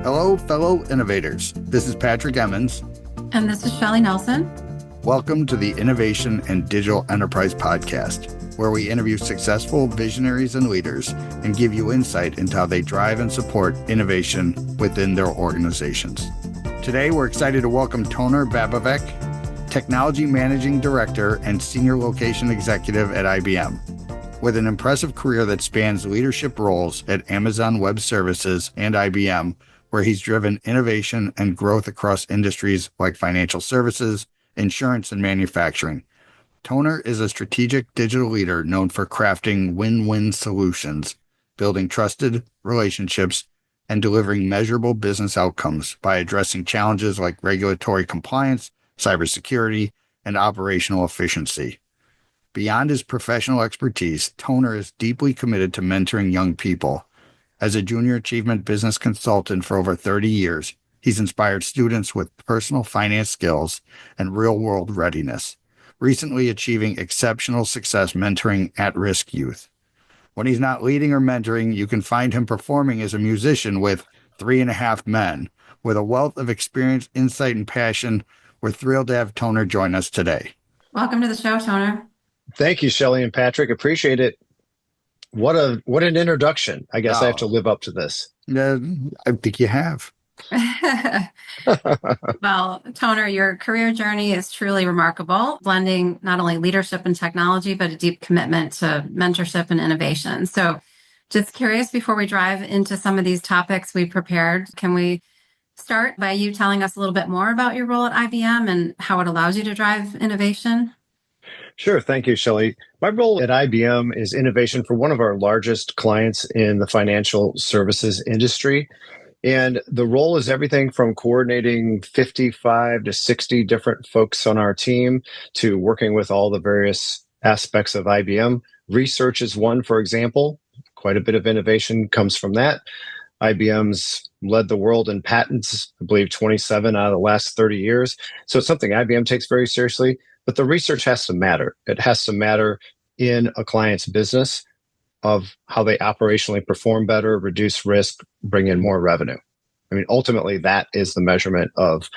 Hello, fellow innovators. This is Patrick Emmons. And this is Shelli Nelson. Welcome to the Innovation and Digital Enterprise Podcast, where we interview successful visionaries and leaders and give you insight into how they drive and support innovation within their organizations. Today, we're excited to welcome Toner Babovac, Technology Managing Director and Senior Location Executive at IBM. With an impressive career that spans leadership roles at Amazon Web Services and IBM, where he's driven innovation and growth across industries like financial services, insurance, and manufacturing. Toner is a strategic digital leader known for crafting win-win solutions, building trusted relationships, and delivering measurable business outcomes by addressing challenges like regulatory compliance, cybersecurity, and operational efficiency. Beyond his professional expertise, Toner is deeply committed to mentoring young people. As a junior achievement business consultant for over 30 years, he's inspired students with personal finance skills and real-world readiness, recently achieving exceptional success mentoring at-risk youth. When he's not leading or mentoring, you can find him performing as a musician with 3.5 Men. With a wealth of experience, insight, and passion, we're thrilled to have Toner join us today. Welcome to the show, Toner. Thank you, Shelli and Patrick. Appreciate it. What an introduction. I guess I have to live up to this. I think you have. Well, Toner, your career journey is truly remarkable, blending not only leadership and technology, but a deep commitment to mentorship and innovation. So just curious, before we dive into some of these topics we prepared, can we start by you telling us a little bit more about your role at IBM and how it allows you to drive innovation? Sure. Thank you, Shelli. My role at IBM is innovation for one of our largest clients in the financial services industry. And the role is everything from coordinating 55 to 60 different folks on our team to working with all the various aspects of IBM. Research is one, for example. Quite a bit of innovation comes from that. IBM's led the world in patents, I believe 27 out of the last 30 years. So it's something IBM takes very seriously. But the research has to matter. It has to matter in a client's business of how they operationally perform better, reduce risk, bring in more revenue. I mean, ultimately, that is the measurement of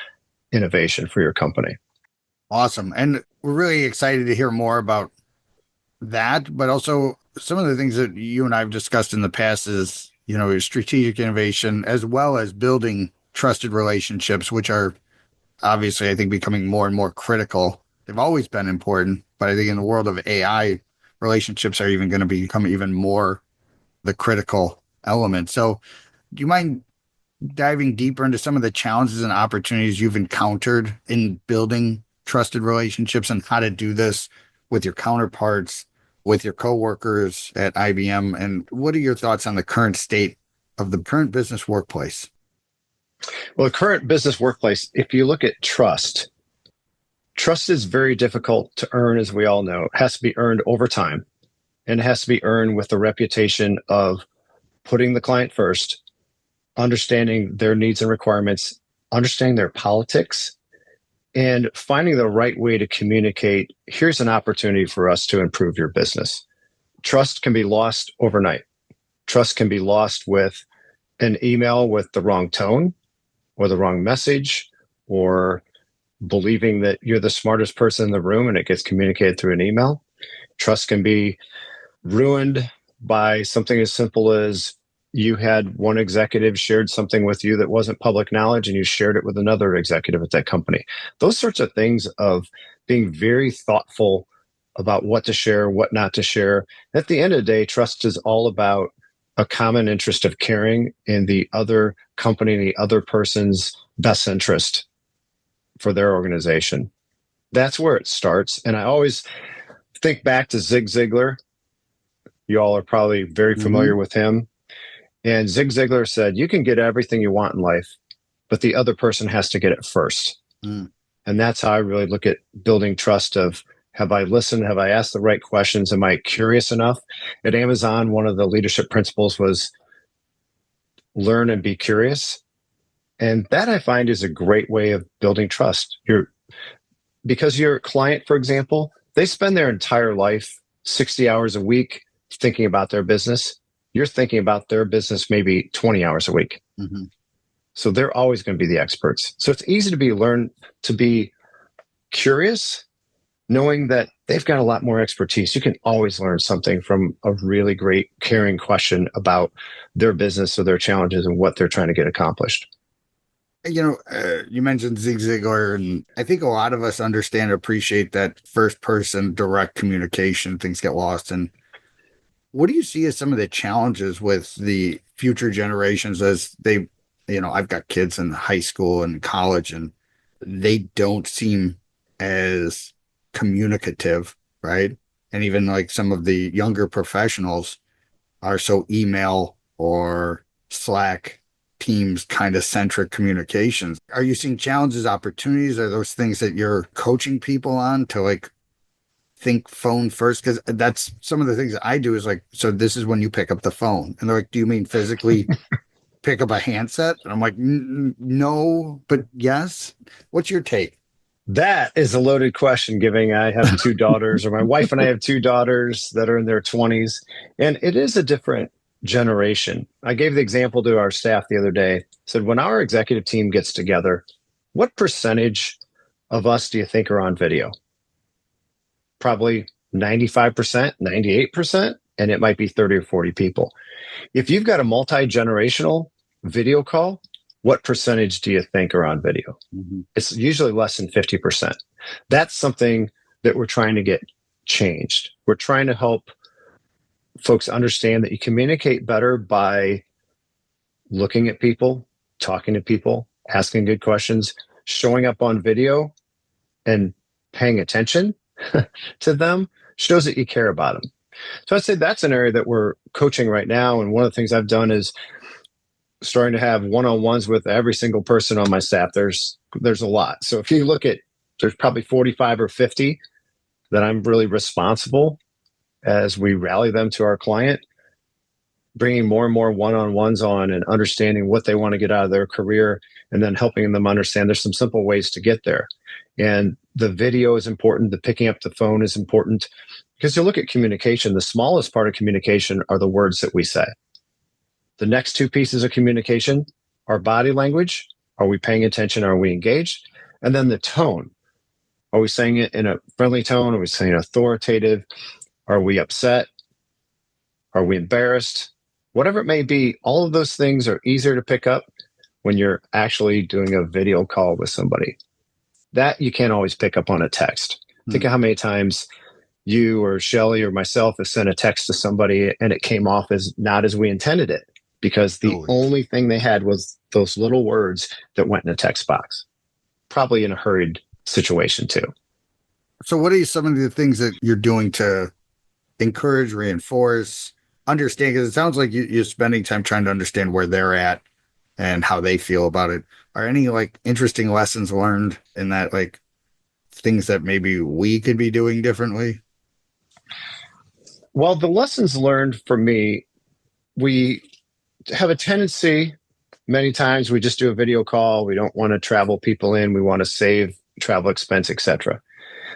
innovation for your company. Awesome. And we're really excited to hear more about that, but also some of the things that you and I have discussed in the past is, strategic innovation, as well as building trusted relationships, which are obviously, I think, becoming more and more critical. They've always been important, but I think in the world of AI, relationships are even going to become even more the critical element. So do you mind diving deeper into some of the challenges and opportunities you've encountered in building trusted relationships and how to do this with your counterparts, with your coworkers at IBM? And what are your thoughts on the current state of the current business workplace? Well, the current business workplace, if you look at trust is very difficult to earn, as we all know. It has to be earned over time, and it has to be earned with the reputation of putting the client first, understanding their needs and requirements, understanding their politics, and finding the right way to communicate, here's an opportunity for us to improve your business. Trust can be lost overnight. Trust can be lost with an email with the wrong tone or the wrong message, or believing that you're the smartest person in the room and it gets communicated through an email. Trust can be ruined by something as simple as you had one executive shared something with you that wasn't public knowledge and you shared it with another executive at that company. Those sorts of things of being very thoughtful about what to share, what not to share. At the end of the day, trust is all about a common interest of caring in the other company, the other person's best interest for their organization. That's where it starts. And I always think back to Zig Ziglar. You all are probably very familiar with him. And Zig Ziglar said, you can get everything you want in life, but the other person has to get it first. And that's how I really look at building trust of, have I listened? Have I asked the right questions? Am I curious enough? At Amazon, one of the leadership principles was learn and be curious. And that I find is a great way of building trust. Because your client, for example, They spend their entire life, 60 hours a week, thinking about their business. You're thinking about their business maybe 20 hours a week. Mm-hmm. So they're always going to be the experts. So it's easy to be curious, knowing that they've got a lot more expertise. You can always learn something from a really great, caring question about their business or their challenges and what they're trying to get accomplished. You mentioned Zig Ziglar, and I think a lot of us understand and appreciate that first person direct communication. Things get lost. And what do you see as some of the challenges with the future generations as they, I've got kids in high school and college, and they don't seem as communicative, right? And even like some of the younger professionals are so email or Slack Teams kind of centric communications. Are you seeing challenges, opportunities? Are those things that you're coaching people on to like think phone first? Because that's some of the things that I do is like, so this is when you pick up the phone. And they're like, do you mean physically pick up a handset? And I'm like, no, but yes. What's your take? That is a loaded question, given I have two daughters, or my wife and I have two daughters that are in their 20s. And it is a different generation. I gave the example to our staff the other day. Said, when our executive team gets together, what percentage of us do you think are on video? Probably 95%, 98%, and it might be 30 or 40 people. If you've got a multi-generational video call, what percentage do you think are on video? Mm-hmm. It's usually less than 50%. That's something that we're trying to get changed. We're trying to help folks understand that you communicate better by looking at people, talking to people, asking good questions, showing up on video and paying attention to them shows that you care about them. So I'd say that's an area that we're coaching right now. And one of the things I've done is starting to have one-on-ones with every single person on my staff. There's a lot. So if you look at, there's probably 45 or 50 that I'm really responsible as we rally them to our client, bringing more and more one-on-ones on and understanding what they want to get out of their career, and then helping them understand there's some simple ways to get there. And the video is important. The picking up the phone is important, because you look at communication, the smallest part of communication are the words that we say. The next two pieces of communication are body language. Are we paying attention? Are we engaged? And then the tone. Are we saying it in a friendly tone? Are we saying authoritative? Are we upset? Are we embarrassed? Whatever it may be, all of those things are easier to pick up when you're actually doing a video call with somebody. That you can't always pick up on a text. Think of how many times you or Shelli or myself have sent a text to somebody and it came off as not as we intended it, because the only thing they had was those little words that went in a text box, probably in a hurried situation too. So what are some of the things that you're doing to encourage, reinforce, understand? Because it sounds like you're spending time trying to understand where they're at and how they feel about it. Are any like interesting lessons learned in that, like things that maybe we could be doing differently? Well, the lessons learned for me, we have a tendency, many times we just do a video call. We don't want to travel people in. We want to save travel expense, etc.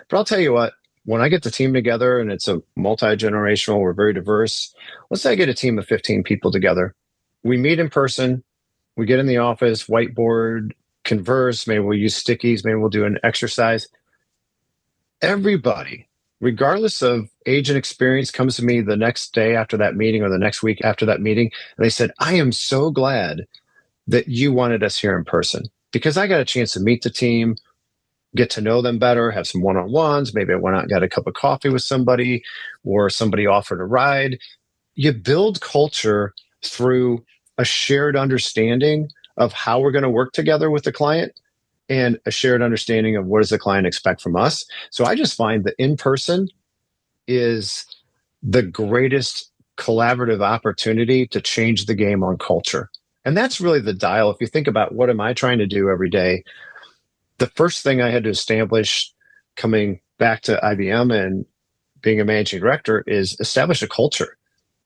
But I'll tell you what, when I get the team together and it's a multi-generational, we're very diverse. Let's say I get a team of 15 people together. We meet in person. We get in the office, whiteboard, converse. Maybe we'll use stickies. Maybe we'll do an exercise. Everybody, regardless of age and experience, comes to me the next day after that meeting or the next week after that meeting. And they said, I am so glad that you wanted us here in person, because I got a chance to meet the team, get to know them better, have some one-on-ones. Maybe I went out and got a cup of coffee with somebody, or somebody offered a ride. You build culture through a shared understanding of how we're going to work together with the client, and a shared understanding of what does the client expect from us. So I just find that in person is the greatest collaborative opportunity to change the game on culture. And that's really the dial. If you think about what am I trying to do every day, the first thing I had to establish coming back to IBM and being a managing director is establish a culture.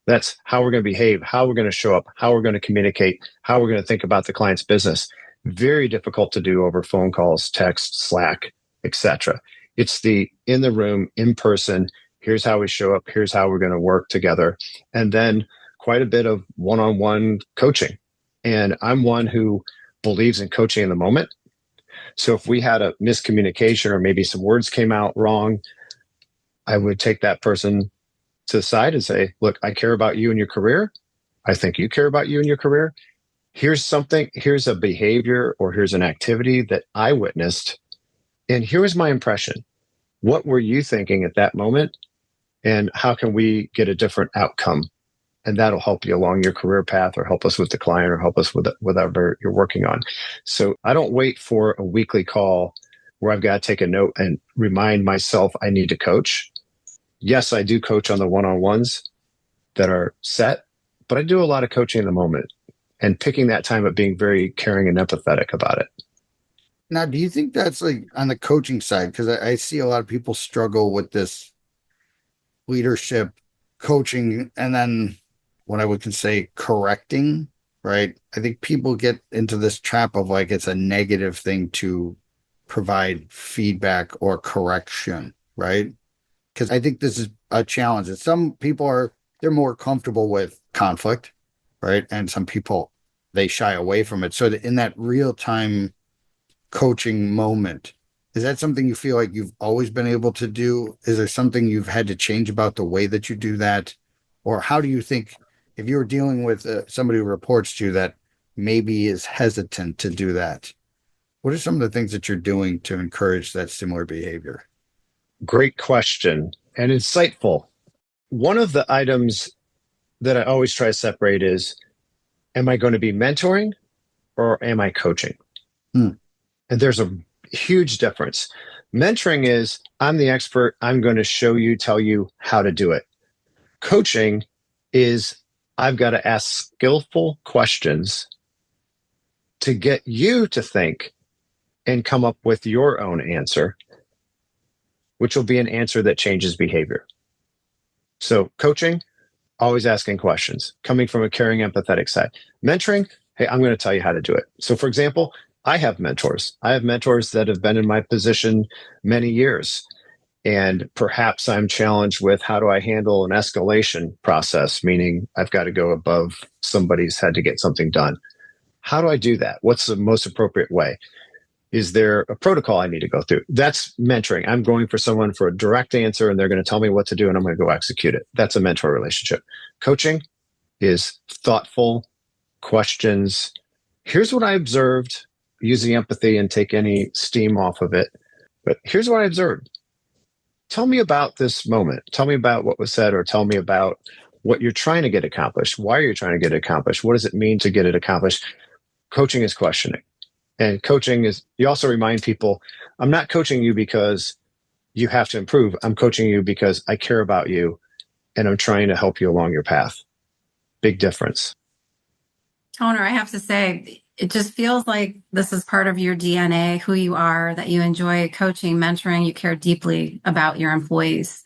That's how we're going to behave, how we're going to show up, how we're going to communicate, how we're going to think about the client's business. Very difficult to do over phone calls, text, Slack, etc. It's the in the room, in person. Here's how we show up. Here's how we're going to work together. And then quite a bit of one-on-one coaching. And I'm one who believes in coaching in the moment. So if we had a miscommunication or maybe some words came out wrong, I would take that person to the side and say, look, I care about you and your career. I think you care about you and your career. Here's a behavior or here's an activity that I witnessed. And here was my impression. What were you thinking at that moment? And how can we get a different outcome? And that'll help you along your career path or help us with the client or help us with whatever you're working on. So I don't wait for a weekly call where I've got to take a note and remind myself I need to coach. Yes, I do coach on the one-on-ones that are set, but I do a lot of coaching in the moment and picking that time of being very caring and empathetic about it. Now, do you think that's like on the coaching side? Because I see a lot of people struggle with this leadership coaching and then what I would say correcting, right? I think people get into this trap of like it's a negative thing to provide feedback or correction, right? Because I think this is a challenge. And some people they're more comfortable with conflict, right? And some people, they shy away from it. So in that real-time coaching moment, is that something you feel like you've always been able to do? Is there something you've had to change about the way that you do that? Or how do you think, if you're dealing with somebody who reports to you that maybe is hesitant to do that, what are some of the things that you're doing to encourage that similar behavior? Great question and insightful. One of the items that I always try to separate is, am I going to be mentoring or am I coaching? And there's a huge difference. Mentoring is, I'm the expert. I'm going to show you, tell you how to do it. Coaching is, I've got to ask skillful questions to get you to think and come up with your own answer, which will be an answer that changes behavior. So coaching, always asking questions, coming from a caring, empathetic side. Mentoring, hey, I'm going to tell you how to do it. So for example, I have mentors. I have mentors that have been in my position many years. And perhaps I'm challenged with how do I handle an escalation process, meaning I've got to go above somebody's head to get something done. How do I do that? What's the most appropriate way? Is there a protocol I need to go through? That's mentoring. I'm going for someone for a direct answer and they're going to tell me what to do and I'm going to go execute it. That's a mentor relationship. Coaching is thoughtful questions. Here's what I observed, using empathy and take any steam off of it. But here's what I observed. Tell me about this moment. Tell me about what was said or tell me about what you're trying to get accomplished. Why are you trying to get it accomplished? What does it mean to get it accomplished? Coaching is questioning. And coaching is, you also remind people, I'm not coaching you because you have to improve. I'm coaching you because I care about you and I'm trying to help you along your path. Big difference. Toner, I have to say, it just feels like this is part of your DNA, who you are, that you enjoy coaching, mentoring, you care deeply about your employees.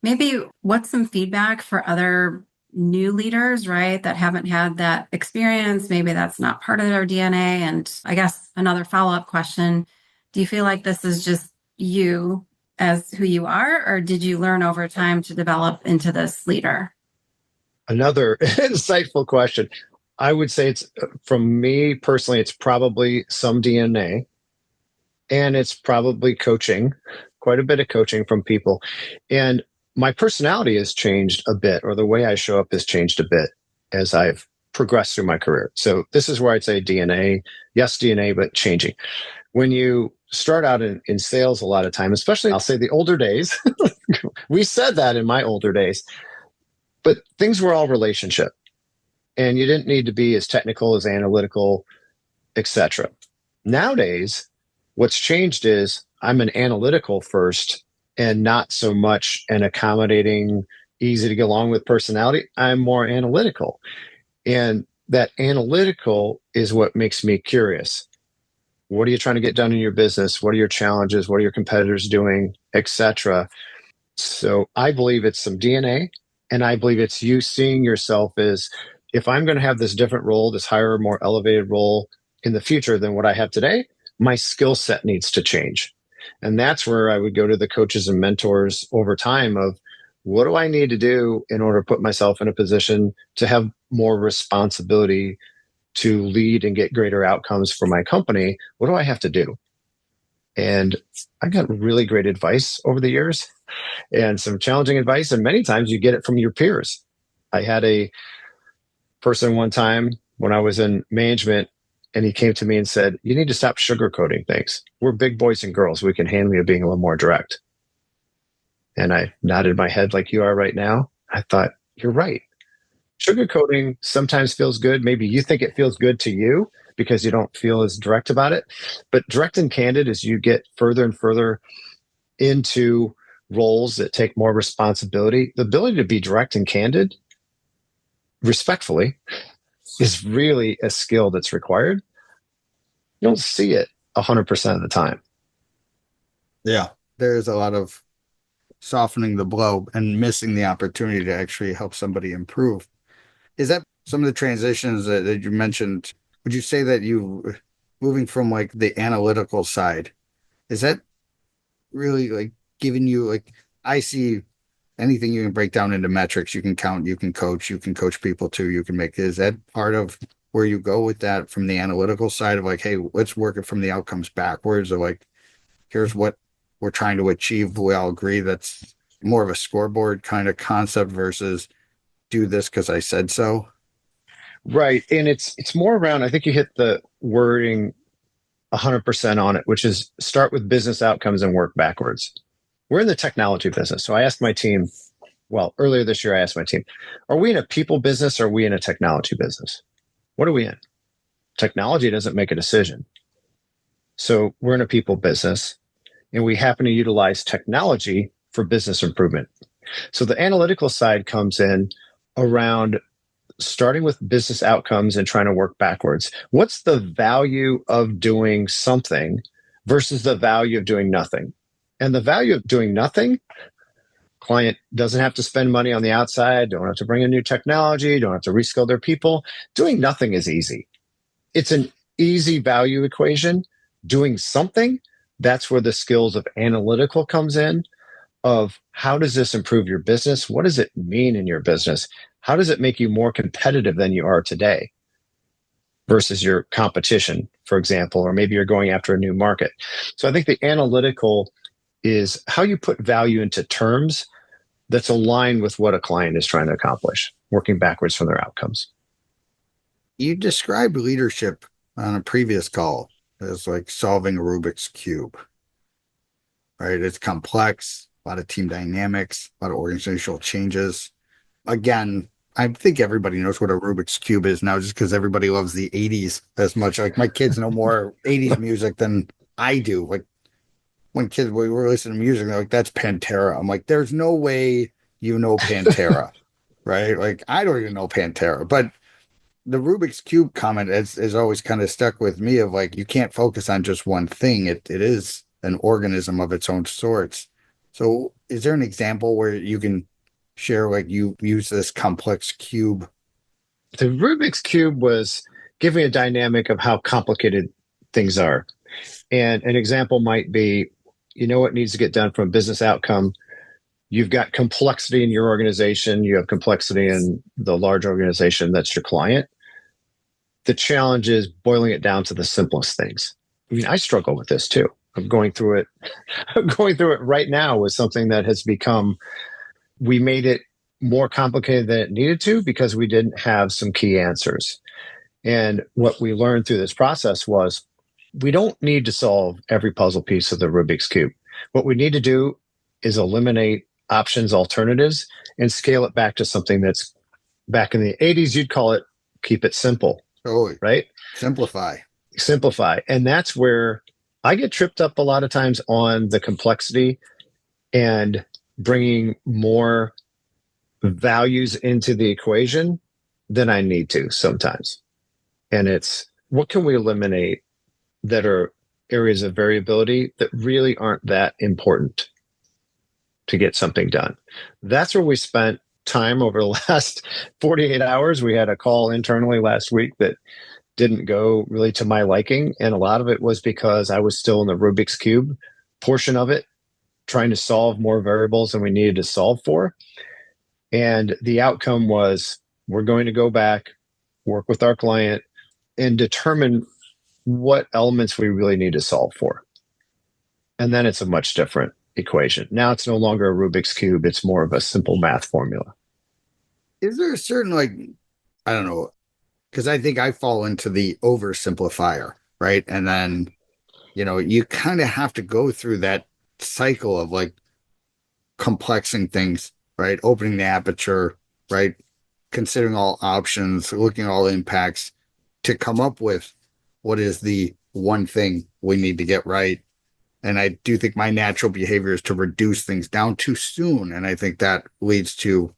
Maybe what's some feedback for other new leaders, right, that haven't had that experience? Maybe that's not part of their DNA. And I guess another follow-up question, do you feel like this is just you as who you are, or did you learn over time to develop into this leader? Another insightful question. I would say it's, from me personally, it's probably some DNA and it's probably coaching, quite a bit of coaching from people. And my personality has changed a bit, or the way I show up has changed a bit as I've progressed through my career. So this is where I'd say DNA, yes, DNA, but changing. When you start out in sales, a lot of time, especially I'll say the older days, we said that in my older days, but things were all relationship. And you didn't need to be as technical, as analytical, etc. Nowadays, what's changed is I'm an analytical first and not so much an accommodating, easy to get along with personality. I'm more analytical. And that analytical is what makes me curious. What are you trying to get done in your business? What are your challenges? What are your competitors doing, etc.? So I believe it's some DNA, and I believe it's you seeing yourself as, if I'm going to have this different role, this higher, more elevated role in the future than what I have today, my skill set needs to change. And that's where I would go to the coaches and mentors over time of, what do I need to do in order to put myself in a position to have more responsibility to lead and get greater outcomes for my company? What do I have to do? And I got really great advice over the years and some challenging advice. And many times you get it from your peers. I had a person one time when I was in management, and he came to me and said, you need to stop sugarcoating things. We're big boys and girls. We can handle you being a little more direct. And I nodded my head like you are right now. I thought, you're right. Sugarcoating sometimes feels good. Maybe you think it feels good to you because you don't feel as direct about it. But direct and candid, as you get further and further into roles that take more responsibility, the ability to be direct and candid respectfully is really a skill that's required. You don't see it 100% of the time. Yeah. There's a lot of softening the blow and missing the opportunity to actually help somebody improve. Is that some of the transitions that you mentioned? Would you say that you moving from like the analytical side, is that really like giving you, like, I see anything you can break down into metrics, you can count, you can coach people too, you can make, is that part of where you go with that from the analytical side of like, hey, let's work it from the outcomes backwards, or like, here's what we're trying to achieve. We all agree that's more of a scoreboard kind of concept versus do this because I said so. Right. And it's more around, I think you hit the wording 100% on it, which is start with business outcomes and work backwards. We're in the technology business. So I asked my team, well, earlier this year, I asked my team, are we in a people business or are we in a technology business? What are we in? Technology doesn't make a decision. So we're in a people business, and we happen to utilize technology for business improvement. So the analytical side comes in around starting with business outcomes and trying to work backwards. What's the value of doing something versus the value of doing nothing? And the value of doing nothing, client doesn't have to spend money on the outside, don't have to bring in new technology, don't have to reskill their people. Doing nothing is easy. It's an easy value equation. Doing something, that's where the skills of analytical comes in, of how does this improve your business? What does it mean in your business? How does it make you more competitive than you are today versus your competition, for example, or maybe you're going after a new market? So I think the analytical is how you put value into terms that's aligned with what a client is trying to accomplish, working backwards from their outcomes. You described leadership on a previous call as like solving a Rubik's Cube, right? It's complex, a lot of team dynamics, a lot of organizational changes. Again, I think everybody knows what a Rubik's Cube is now just because everybody loves the 80s as much. Like my kids know more 80s music than I do. Like when we were listening to music, they're like, that's Pantera. I'm like, there's no way you know Pantera, right? Like I don't even know Pantera. But the Rubik's Cube comment is always kind of stuck with me of like, you can't focus on just one thing. It is an organism of its own sorts. So is there an example where you can share, like you use this complex cube? The Rubik's Cube was giving a dynamic of how complicated things are. And an example might be, you know what needs to get done from a business outcome. You've got complexity in your organization. You have complexity in the large organization that's your client. The challenge is boiling it down to the simplest things. I mean, I struggle with this too. I'm going through it. I'm going through it right now with something that has become, we made it more complicated than it needed to because we didn't have some key answers. And what we learned through this process was we don't need to solve every puzzle piece of the Rubik's Cube. What we need to do is eliminate options, alternatives, and scale it back to something that's back in the 80s, you'd call it keep it simple. Totally. Right? Simplify. And that's where I get tripped up a lot of times on the complexity and bringing more values into the equation than I need to sometimes. And it's what can we eliminate that are areas of variability that really aren't that important to get something done. That's where we spent time over the last 48 hours. We had a call internally last week that didn't go really to my liking. And a lot of it was because I was still in the Rubik's Cube portion of it, trying to solve more variables than we needed to solve for. And the outcome was we're going to go back, work with our client, and determine what elements we really need to solve for. And then it's a much different equation. Now it's no longer a Rubik's Cube. It's more of a simple math formula. Is there a certain, like, I don't know, because I think I fall into the oversimplifier, right? And then, you kind of have to go through that cycle of like complexing things, right? Opening the aperture, right? Considering all options, looking at all impacts to come up with what is the one thing we need to get right. And I do think my natural behavior is to reduce things down too soon. And I think that leads to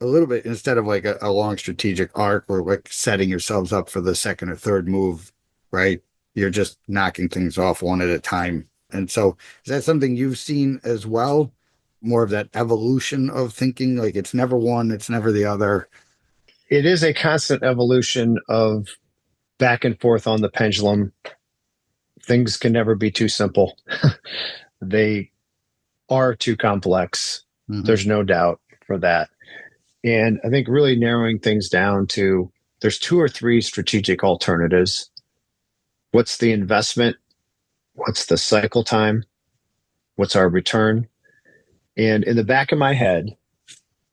a little bit, instead of like a long strategic arc or like setting yourselves up for the second or third move, right? You're just knocking things off one at a time. And so is that something you've seen as well? More of that evolution of thinking, like it's never one, it's never the other. It is a constant evolution of back and forth on the pendulum. Things can never be too simple. They are too complex. Mm-hmm. There's no doubt for that. And I think really narrowing things down to there's 2 or 3 strategic alternatives. What's the investment? What's the cycle time? What's our return? And in the back of my head,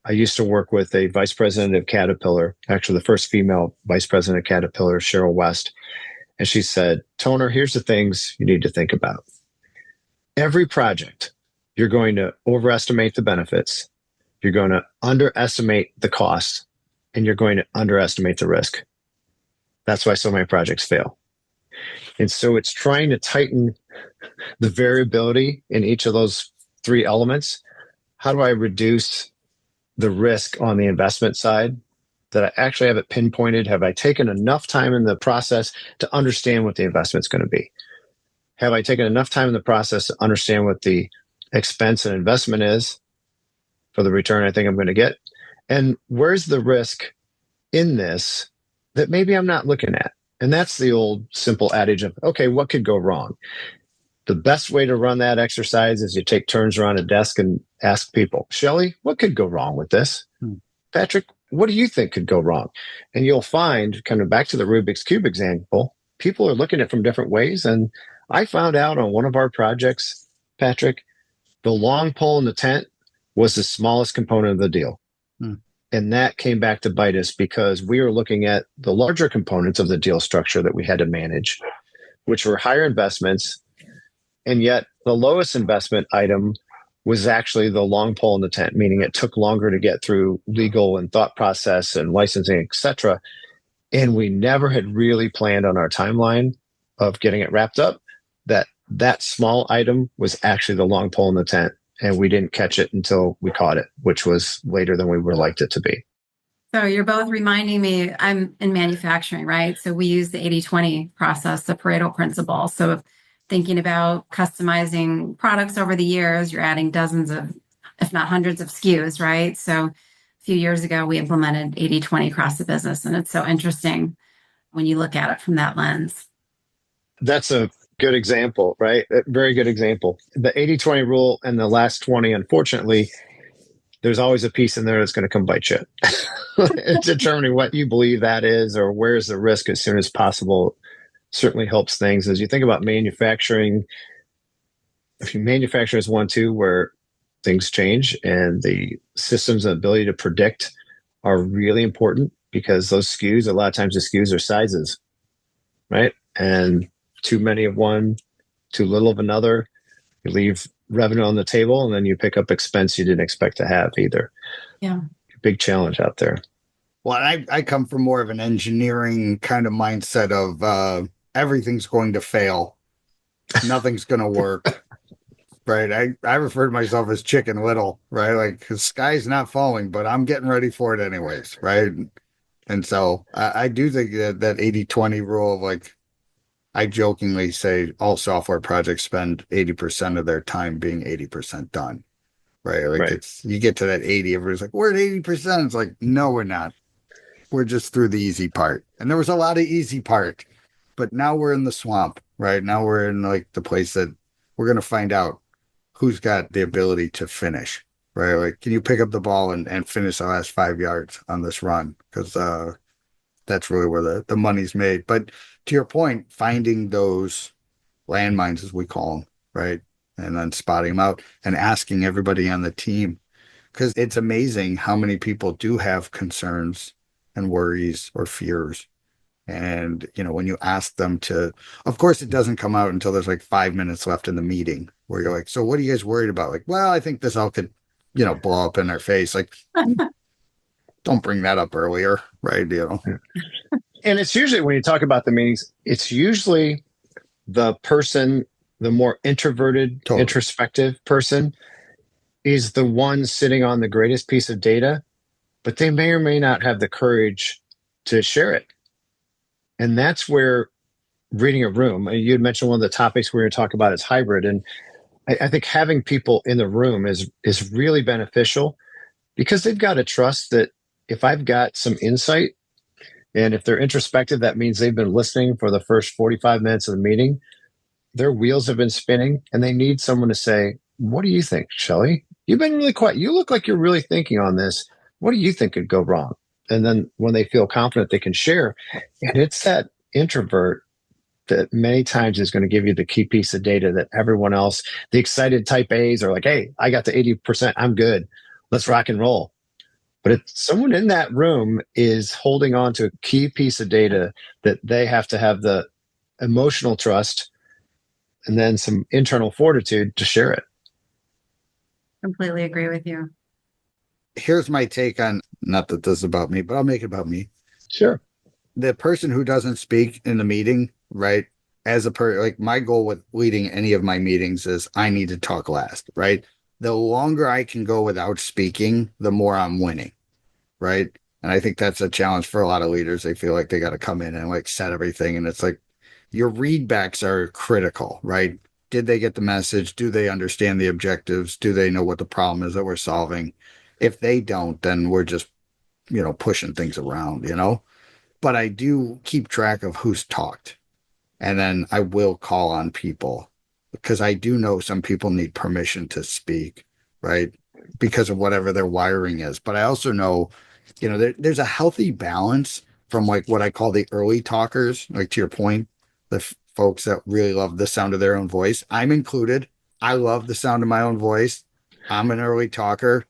I used to work with a vice president of Caterpillar, actually the first female vice president of Caterpillar, Cheryl West. And she said, Toner, here's the things you need to think about. Every project, you're going to overestimate the benefits. You're going to underestimate the cost, and you're going to underestimate the risk. That's why so many projects fail. And so it's trying to tighten the variability in each of those 3 elements. How do I reduce the risk on the investment side? That I actually have it pinpointed? Have I taken enough time in the process to understand what the investment's going to be? Have I taken enough time in the process to understand what the expense and investment is for the return I think I'm going to get? And where's the risk in this that maybe I'm not looking at? And that's the old simple adage of, okay, what could go wrong? The best way to run that exercise is you take turns around a desk and ask people, Shelli, what could go wrong with this? Patrick, what do you think could go wrong? And you'll find, coming back to the Rubik's Cube example, people are looking at it from different ways. And I found out on one of our projects, Patrick, the long pole in the tent was the smallest component of the deal. And that came back to bite us because we were looking at the larger components of the deal structure that we had to manage, which were higher investments. And yet the lowest investment item was actually the long pole in the tent, meaning it took longer to get through legal and thought process and licensing, et cetera. And we never had really planned on our timeline of getting it wrapped up. That small item was actually the long pole in the tent. And we didn't catch it until we caught it, which was later than we would have liked it to be. So you're both reminding me, I'm in manufacturing, right? So we use the 80-20 process, the Pareto principle. So thinking about customizing products over the years, you're adding dozens of, if not hundreds of SKUs, right? So a few years ago, we implemented 80-20 across the business. And it's so interesting when you look at it from that lens. That's a good example, right? A very good example. The 80-20 rule and the last 20, unfortunately, there's always a piece in there that's going to come bite you. Determining what you believe that is or where's the risk as soon as possible certainly helps things. As you think about manufacturing, if you manufacture is one too, where things change and the systems and ability to predict are really important because those SKUs, a lot of times the SKUs are sizes, right? And too many of one, too little of another, you leave revenue on the table and then you pick up expense you didn't expect to have either. Yeah. Big challenge out there. Well, I come from more of an engineering kind of mindset of everything's going to fail. Nothing's going to work. Right. I refer to myself as Chicken Little, right? Like the sky's not falling, but I'm getting ready for it anyways. Right. And so I do think that 80-20 rule of like, I jokingly say all software projects spend 80% of their time being 80% done. Right. Like right. You get to that 80, everybody's like, we're at 80%. It's like, no, we're not. We're just through the easy part. And there was a lot of easy part, but now we're in the swamp, right? Now we're in like the place that we're going to find out who's got the ability to finish, right? Like, can you pick up the ball and finish the last 5 yards on this run? Because that's really where the money's made. But to your point, finding those landmines, as we call them, right? And then spotting them out and asking everybody on the team, because it's amazing how many people do have concerns and worries or fears. And, when you ask them to, of course, it doesn't come out until there's like 5 minutes left in the meeting where you're like, so what are you guys worried about? Like, well, I think this all could, blow up in their face. Like, don't bring that up earlier, right? And it's usually, when you talk about the meetings, it's usually the person, the more introverted, Totally. introspective person is the one sitting on the greatest piece of data, but they may or may not have the courage to share it. And that's where reading a room, you had mentioned one of the topics we're going to talk about is hybrid. And I think having people in the room is really beneficial, because they've got to trust that if I've got some insight, and if they're introspective, that means they've been listening for the first 45 minutes of the meeting, their wheels have been spinning, and they need someone to say, what do you think, Shelli? You've been really quiet. You look like you're really thinking on this. What do you think could go wrong? And then when they feel confident, they can share. And it's that introvert that many times is going to give you the key piece of data that everyone else, the excited type A's, are like, hey, I got to 80%. I'm good. Let's rock and roll. But if someone in that room is holding on to a key piece of data, that they have to have the emotional trust and then some internal fortitude to share it. Completely agree with you. Here's my take on, not that this is about me, but I'll make it about me. Sure. The person who doesn't speak in the meeting, right? Like, my goal with leading any of my meetings is I need to talk last, right? The longer I can go without speaking, the more I'm winning, right? And I think that's a challenge for a lot of leaders. They feel like they got to come in and like set everything. And it's like, your readbacks are critical, right? Did they get the message? Do they understand the objectives? Do they know what the problem is that we're solving? If they don't, then we're just, pushing things around, But I do keep track of who's talked. And then I will call on people, because I do know some people need permission to speak, right? Because of whatever their wiring is. But I also know, there's a healthy balance from like what I call the early talkers, like to your point, the folks that really love the sound of their own voice. I'm included. I love the sound of my own voice. I'm an early talker.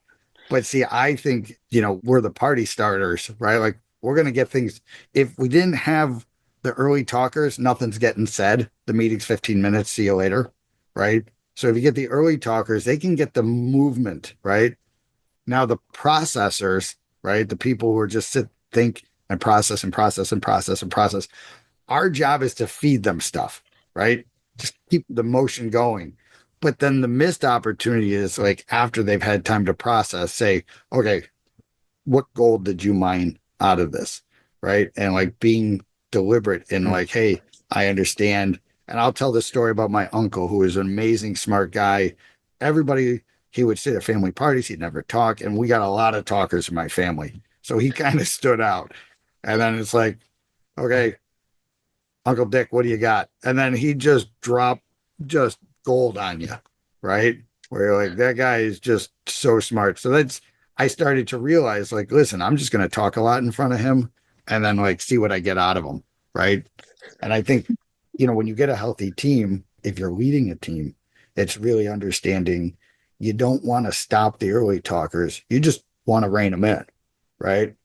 But see, I think, we're the party starters, right? Like, we're going to get things. If we didn't have the early talkers, nothing's getting said. The meeting's 15 minutes. See you later, right? So if you get the early talkers, they can get the movement, right? Now the processors, right? The people who are just think and process and process and process and process. Our job is to feed them stuff, right? Just keep the motion going. But then the missed opportunity is like, after they've had time to process, say, okay, what gold did you mine out of this? Right. And like being deliberate in like, hey, I understand. And I'll tell this story about my uncle, who is an amazing, smart guy. He would sit at family parties. He'd never talk. And we got a lot of talkers in my family. So he kind of stood out. And then it's like, okay, Uncle Dick, what do you got? And then he just dropped just gold on you, right? Where you're like, that guy is just so smart. So I started to realize, like, listen, I'm just going to talk a lot in front of him and then like see what I get out of him, right? And I think, when you get a healthy team, if you're leading a team, it's really understanding you don't want to stop the early talkers. You just want to rein them in, right?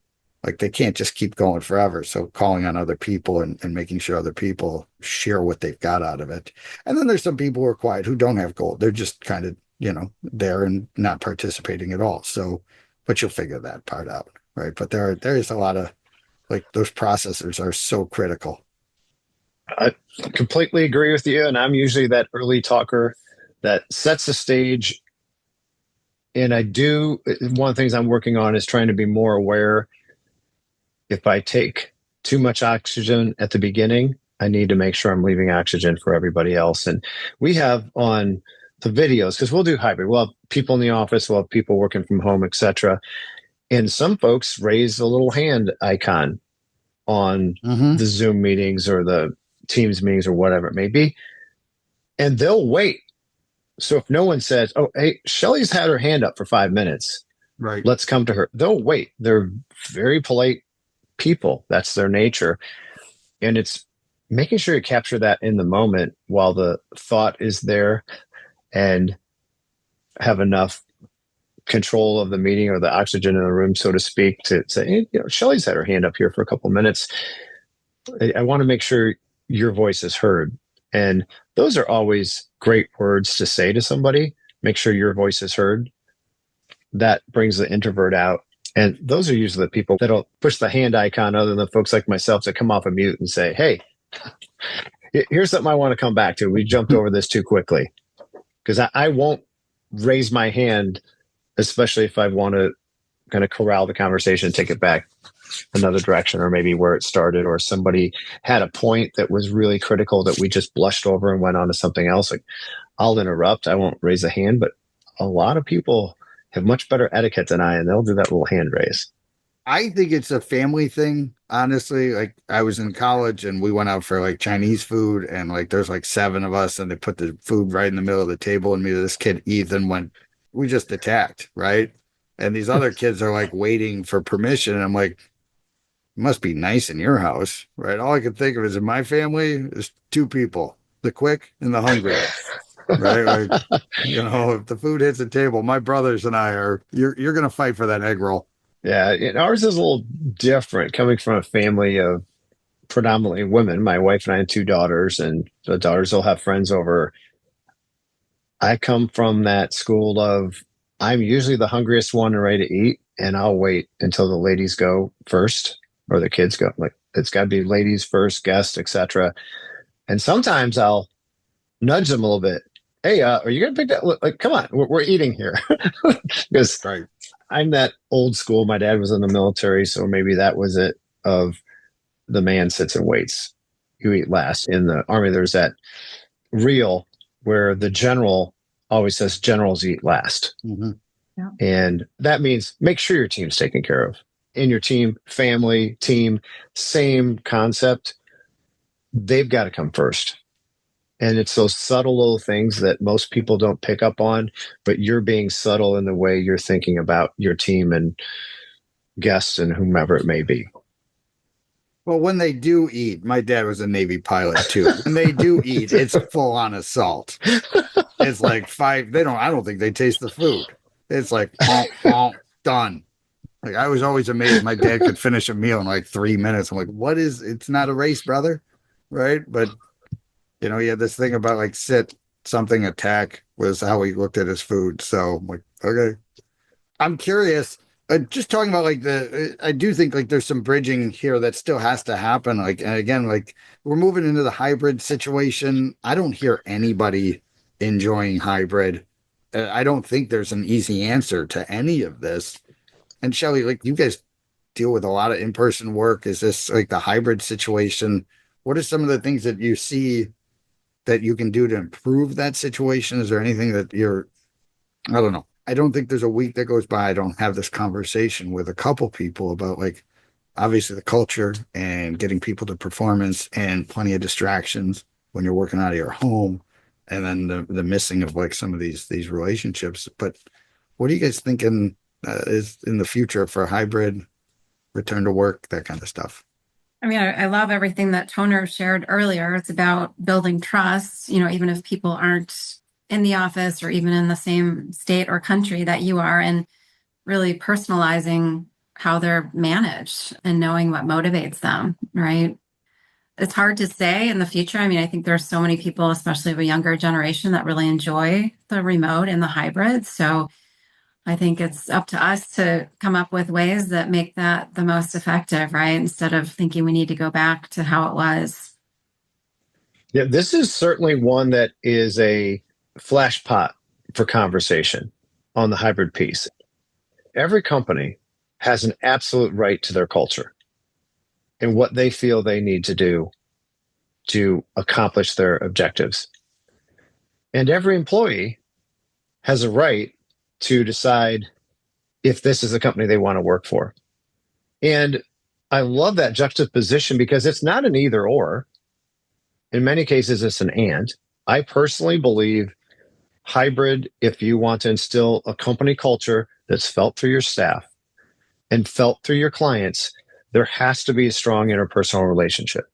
Like, they can't just keep going forever. So calling on other people and making sure other people share what they've got out of it. And then there's some people who are quiet, who don't have gold. They're just kind of, there and not participating at all. So, but you'll figure that part out, right? But there is a lot of, like, those processors are so critical. I completely agree with you. And I'm usually that early talker that sets the stage. And one of the things I'm working on is trying to be more aware. If I take too much oxygen at the beginning, I need to make sure I'm leaving oxygen for everybody else. And we have on the videos, because we'll do hybrid. We'll have people in the office, we'll have people working from home, etc. And some folks raise a little hand icon on the Zoom meetings or the Teams meetings or whatever it may be. And they'll wait So if no one says, oh, hey, Shelly's had her hand up for 5 minutes, Right. let's come to her. They'll wait. They're very polite people. That's their nature. And it's making sure you capture that in the moment while the thought is there and have enough control of the meeting or the oxygen in the room, so to speak, to say, hey, Shelly's had her hand up here for a couple of minutes. I want to make sure your voice is heard. And those are always great words to say to somebody. Make sure your voice is heard. That brings the introvert out. And those are usually the people that'll push the hand icon, other than folks like myself that come off of mute and say, hey, here's something I want to come back to. We jumped over this too quickly. Because I won't raise my hand, especially if I want to kind of corral the conversation and take it back another direction, or maybe where it started, or somebody had a point that was really critical that we just blushed over and went on to something else. Like, I'll interrupt. I won't raise a hand, but a lot of people have much better etiquette than I, and they'll do that little hand raise. I think it's a family thing, honestly. Like, I was in college and we went out for like Chinese food, and like there's like 7 of us, and they put the food right in the middle of the table, and me and this kid Ethan we just attacked, right? And these other kids are like waiting for permission, and I'm like, it must be nice in your house, right? All I could think of is, in my family is 2 people, the quick and the hungry. Right? Like, if the food hits the table, my brothers and I you're going to fight for that egg roll. Yeah, ours is a little different, coming from a family of predominantly women. My wife and I have 2 daughters, and the daughters will have friends over. I come from that school of, I'm usually the hungriest one and ready to eat, and I'll wait until the ladies go first, or the kids go. Like, it's got to be ladies first, guests, etc. And sometimes I'll nudge them a little bit. Hey, are you going to pick that? Like, come on, we're eating here. Because Right. I'm that old school. My dad was in the military, so maybe that was it, of the man sits and waits. You eat last. In the Army, there's that reel where the general always says generals eat last. Mm-hmm. Yeah. And that means make sure your team's taken care of. In your team, family, team, same concept. They've got to come first. And it's those subtle little things that most people don't pick up on, but you're being subtle in the way you're thinking about your team and guests and whomever it may be. Well, when they do eat, my dad was a Navy pilot too. When they do eat, it's full on assault. It's like 5. I don't think they taste the food. It's like, done. Like, I was always amazed my dad could finish a meal in like 3 minutes. I'm like, it's not a race, brother. Right. But he had this thing about like sit, something, attack was how he looked at his food. So I'm like, okay. I'm curious. Just talking about like I do think like there's some bridging here that still has to happen. Like, and again, like we're moving into the hybrid situation. I don't hear anybody enjoying hybrid. I don't think there's an easy answer to any of this. And Shelli, like, you guys deal with a lot of in-person work. Is this like the hybrid situation? What are some of the things that you see that you can do to improve that situation? Is there anything that I don't know. I don't think there's a week that goes by I don't have this conversation with a couple people about, like, obviously the culture and getting people to performance and plenty of distractions when you're working out of your home, and then the missing of like some of these relationships. But what are you guys thinking is in the future for hybrid, return to work, that kind of stuff? I mean, I love everything that Toner shared earlier. It's about building trust, even if people aren't in the office or even in the same state or country that you are, and really personalizing how they're managed and knowing what motivates them, right? It's hard to say in the future. I mean, I think there's so many people, especially of a younger generation, that really enjoy the remote and the hybrid. So I think it's up to us to come up with ways that make that the most effective, right? Instead of thinking we need to go back to how it was. Yeah, this is certainly one that is a flash pot for conversation on the hybrid piece. Every company has an absolute right to their culture and what they feel they need to do to accomplish their objectives. And every employee has a right to decide if this is a company they want to work for. And I love that juxtaposition because it's not an either or. In many cases, it's an and. I personally believe hybrid, if you want to instill a company culture that's felt through your staff and felt through your clients, there has to be a strong interpersonal relationship.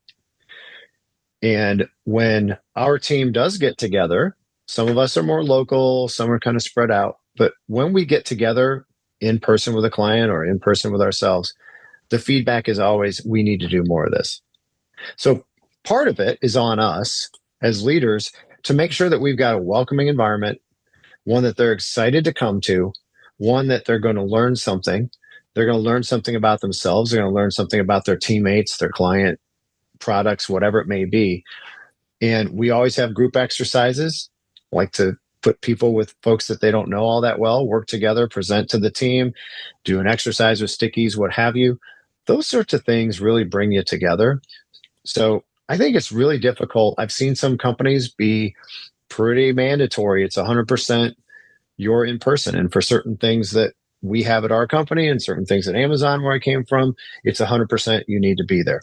And when our team does get together, some of us are more local, some are kind of spread out. But when we get together in person with a client or in person with ourselves, the feedback is always, we need to do more of this. So part of it is on us as leaders to make sure that we've got a welcoming environment, one that they're excited to come to, one that they're going to learn something. They're going to learn something about themselves. They're going to learn something about their teammates, their client, products, whatever it may be. And we always have group exercises, like to put people with folks that they don't know all that well, work together, present to the team, do an exercise with stickies, what have you. Those sorts of things really bring you together. So I think it's really difficult. I've seen some companies be pretty mandatory. It's 100% you're in person. And for certain things that we have at our company and certain things at Amazon where I came from, it's 100% you need to be there.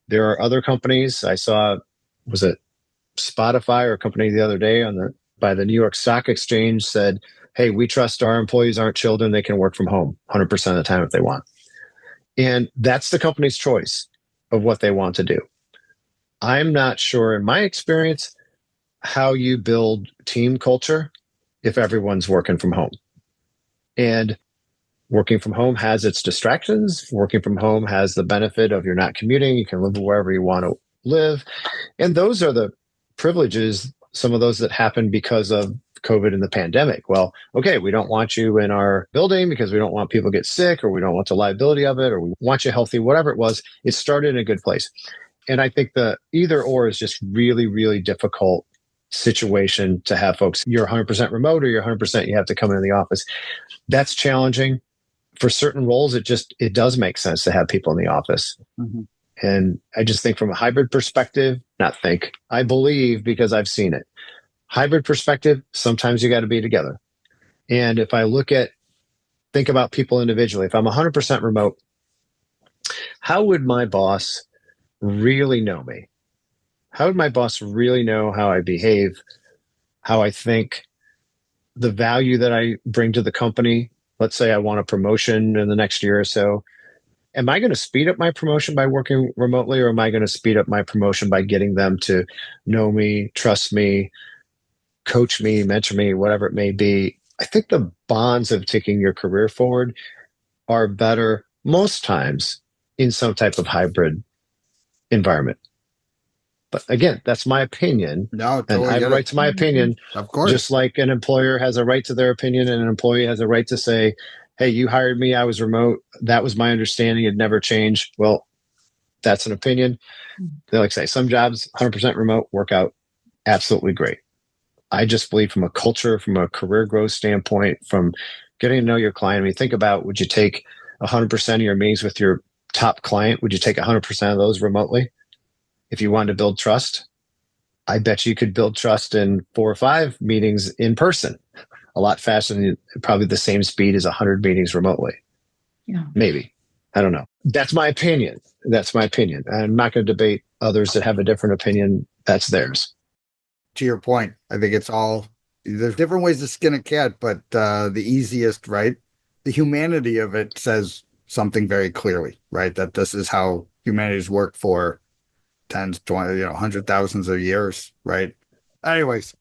There are other companies. I saw, was it Spotify or a company the other day by the New York Stock Exchange said, hey, we trust our employees aren't children. They can work from home 100% of the time if they want. And that's the company's choice of what they want to do. I'm not sure, in my experience, how you build team culture if everyone's working from home. And working from home has its distractions. Working from home has the benefit of you're not commuting. You can live wherever you want to live. And those are the privileges, some of those that happen because of COVID and the pandemic. Well, okay, we don't want you in our building because we don't want people to get sick, or we don't want the liability of it, or we want you healthy, whatever it was. It started in a good place. And I think the either or is just really, really difficult situation to have folks. You're 100% remote or you're 100% you have to come into the office. That's challenging. For certain roles, it does make sense to have people in the office. Mm-hmm. And I just think from a hybrid perspective, I believe, because I've seen it. Hybrid perspective, sometimes you got to be together. And if I think about people individually, if I'm 100% remote, how would my boss really know me? How would my boss really know how I behave, how I think, the value that I bring to the company? Let's say I want a promotion in the next year or so. Am I going to speed up my promotion by working remotely, or am I going to speed up my promotion by getting them to know me, trust me, coach me, mentor me, whatever it may be? I think the bonds of taking your career forward are better most times in some type of hybrid environment. But again, that's my opinion. No, totally, and I have a right to my opinion. Of course. Just like an employer has a right to their opinion, and an employee has a right to say, hey, you hired me, I was remote. That was my understanding. It never changed. Well, that's an opinion. They like say some jobs, 100% remote, work out absolutely great. I just believe from a culture, from a career growth standpoint, from getting to know your client, I mean, think about, would you take 100% of your meetings with your top client? Would you take 100% of those remotely? If you wanted to build trust, I bet you could build trust in 4 or 5 meetings in person, a lot faster than probably the same speed as 100 meetings remotely. Yeah. Maybe. I don't know. That's my opinion. I'm not going to debate others that have a different opinion. That's theirs. To your point, I think there's different ways to skin a cat, but the easiest, right? The humanity of it says something very clearly, right? That this is how humanity's worked for tens, 20, hundred thousands of years, right? Anyways,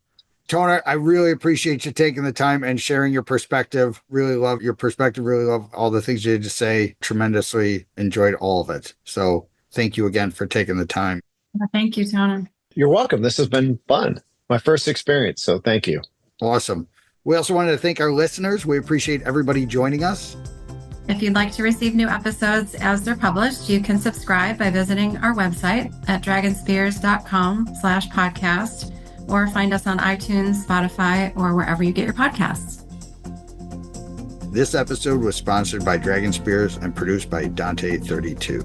Toner, I really appreciate you taking the time and sharing your perspective. Really love your perspective. Really love all the things you had to say. Tremendously enjoyed all of it. So thank you again for taking the time. Thank you, Toner. You're welcome. This has been fun. My first experience. So thank you. Awesome. We also wanted to thank our listeners. We appreciate everybody joining us. If you'd like to receive new episodes as they're published, you can subscribe by visiting our website at dragonspears.com/podcast, or find us on iTunes, Spotify, or wherever you get your podcasts. This episode was sponsored by Dragon Spears and produced by Dante32.